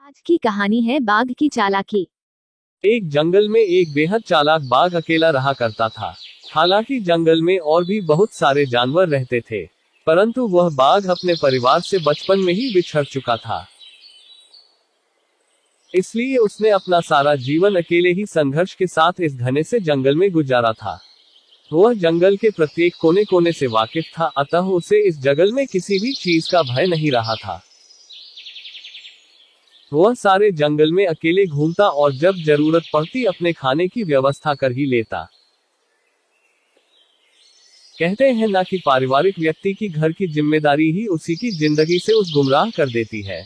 आज की कहानी है बाघ की चालाकी। एक जंगल में एक बेहद चालाक बाघ अकेला रहा करता था। हालांकि जंगल में और भी बहुत सारे जानवर रहते थे, परंतु वह बाघ अपने परिवार से बचपन में ही बिछड़ चुका था। इसलिए उसने अपना सारा जीवन अकेले ही संघर्ष के साथ इस घने से जंगल में गुजारा था। वह जंगल के प्रत्येक कोने कोने से वाकिफ था, अतः उसे इस जंगल में किसी भी चीज का भय नहीं रहा था। वह सारे जंगल में अकेले घूमता और जब जरूरत पड़ती अपने खाने की व्यवस्था कर ही लेता। कहते हैं ना कि पारिवारिक व्यक्ति की घर की जिम्मेदारी ही उसी की जिंदगी से उस गुमराह कर देती है,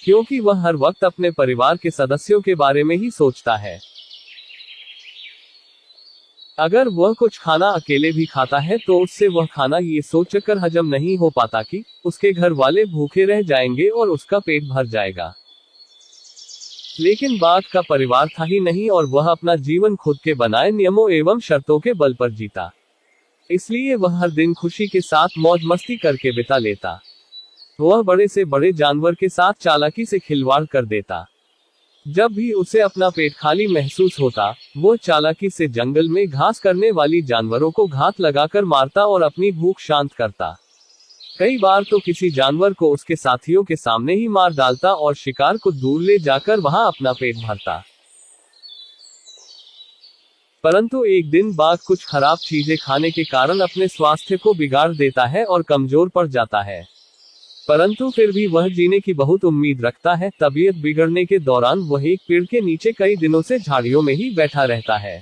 क्योंकि वह हर वक्त अपने परिवार के सदस्यों के बारे में ही सोचता है। अगर वह कुछ खाना अकेले भी खाता है तो उससे वह खाना ये सोचकर हजम नहीं हो पाता कि उसके घर वाले भूखे रह जाएंगे और उसका पेट भर जाएगा। लेकिन बाघ का परिवार था ही नहीं और वह अपना जीवन खुद के बनाए नियमों एवं शर्तों के बल पर जीता। इसलिए वह हर दिन खुशी के साथ मौज मस्ती करके बिता लेता। वह बड़े से बड़े जानवर के साथ चालाकी से खिलवाड़ कर देता। जब भी उसे अपना पेट खाली महसूस होता, वो चालाकी से जंगल में घास करने वाली जानवरों को घात लगाकर मारता और अपनी भूख शांत करता। कई बार तो किसी जानवर को उसके साथियों के सामने ही मार डालता और शिकार को दूर ले जाकर वहां अपना पेट भरता। परंतु एक दिन बाघ कुछ खराब चीजें खाने के कारण अपने स्वास्थ्य को बिगाड़ देता है और कमजोर पड़ जाता है। परंतु फिर भी वह जीने की बहुत उम्मीद रखता है। तबीयत बिगड़ने के दौरान वह एक पेड़ के नीचे कई दिनों से झाड़ियों में ही बैठा रहता है।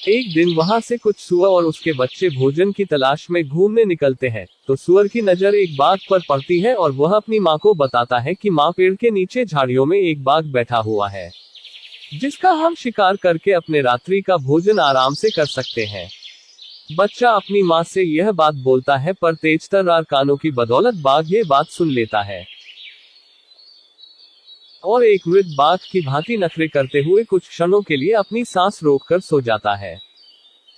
एक दिन वहां से कुछ सुअर और उसके बच्चे भोजन की तलाश में घूमने निकलते हैं, तो सुअर की नजर एक बाघ पर पड़ती है और वह अपनी माँ को बताता है कि माँ, पेड़ के नीचे झाड़ियों में एक बाघ बैठा हुआ है, जिसका हम शिकार करके अपने रात्रि का भोजन आराम से कर सकते हैं। बच्चा अपनी माँ से यह बात बोलता है, पर तेजतर्रार कानों की बदौलत बाघ ये बात सुन लेता है और एक मृत बाघ की भांति नखरे करते हुए कुछ क्षणों के लिए अपनी सांस रोककर सो जाता है।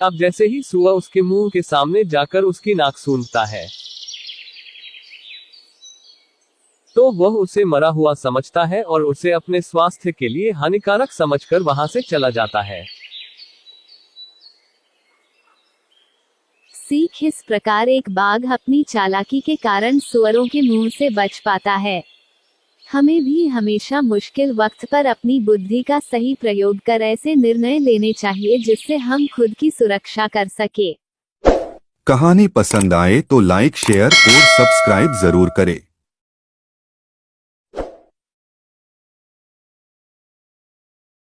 अब जैसे ही सुअर उसके मुंह के सामने जाकर उसकी नाक सूंघता है, तो वह उसे मरा हुआ समझता है और उसे अपने स्वास्थ्य के लिए हानिकारक समझकर वहां से चला जाता है। सीख इस प्रकार एक बाघ अपनी चालाकी के कारण सुअरों के मुंह से बच पाता है। हमें भी हमेशा मुश्किल वक्त पर अपनी बुद्धि का सही प्रयोग कर ऐसे निर्णय लेने चाहिए जिससे हम खुद की सुरक्षा कर सके। कहानी पसंद आए तो लाइक, शेयर और सब्सक्राइब जरूर करें।